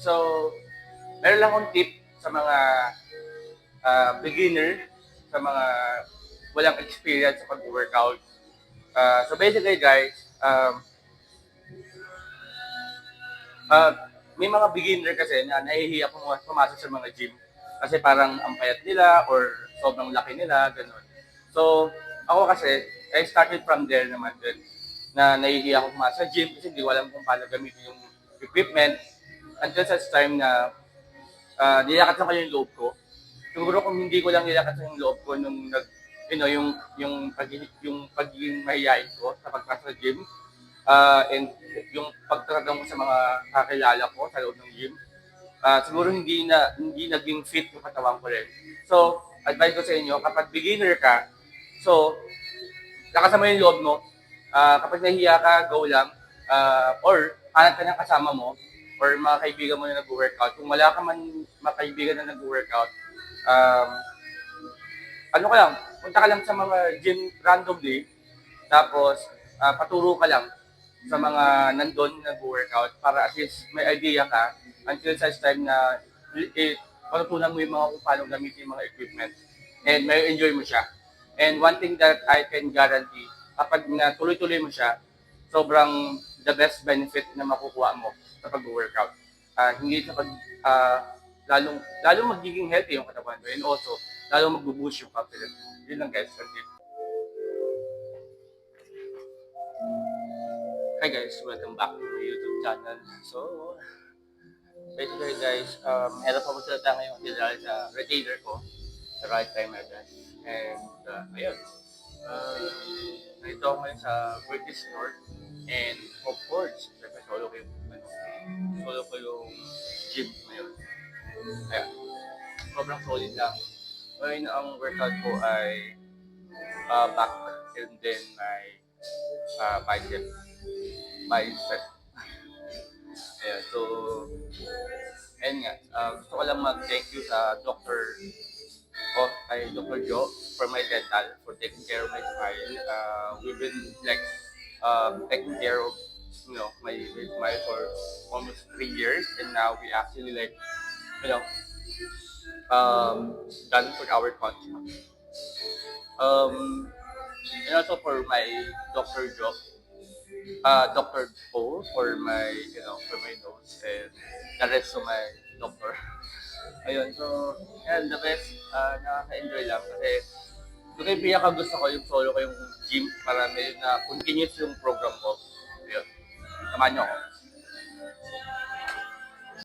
So, meron lang akong tip sa mga beginner, sa mga walang experience sa pag-workout. So basically guys, uh, may mga beginner kasi na nahihiya pumasok sa mga gym. Kasi parang ang payat nila or sobrang laki nila, ganun. So, ako kasi, I started from there naman din na nahihiya ako pumasok sa gym kasi hindi ko alam kung paano gamitin yung equipment until such time na nilakat lang kayo yung loob ko. Siguro kung hindi ko lang nilakat yung loob ko nung yung pagiging mahihain ko sa pagpasok sa gym, and yung pagtatanong ko sa mga kakilala ko sa loob ng gym, siguro hindi naging fit yung katawan ko rin. So, advice ko sa inyo, kapag beginner ka, so, lakasan mo yung loob mo. Kapag nahiya ka, go lang. Or, hanap ka ng kasama mo or mga kaibigan mo na nag-workout. Kung wala ka man mga kaibigan na nag-workout, um, ano ka lang, punta ka lang sa mga gym randomly, tapos paturo ka lang sa mga nandun nag-workout para at least may idea ka until such time na matutunan mo yung mga kung paano gamitin yung mga equipment and may enjoy mo siya. And one thing that I can guarantee, kapag natuloy-tuloy mo siya, sobrang the best benefit na makukuha mo sa pag-workout. Hindi sa lalong magiging healthy yung katawan mo and also lalong mag-boost yung confidence mo. Yun lang guys. Hi guys, welcome back to my YouTube channel. So, basically guys, meron pa po tayo ngayong dahil sa retainer ko, sa right time agad. And, ayun, nandito ako ngayon sa British North. And, of course, syempre solo ko yung gym ngayon. Ayan, sobrang solid lang. Ngayon, ang workout ko ay back and then my bicep. Ayan, so, ayun nga, gusto ko lang mag-thank you sa kay Dr. Joe for my dental, for taking care of my smile. We've been like taking care of my smile for almost 3 years, and now we actually like you know done for our contract. And also for my Dr. Joe, Dr. Po for my for my nose and the rest of my doctor. Ayun, so, yan, the best, nakaka-enjoy lang kasi ito yung pinaka gusto ko, yung solo ko yung gym para may na continuous yung program ko. Ayun, samahan niyo ako.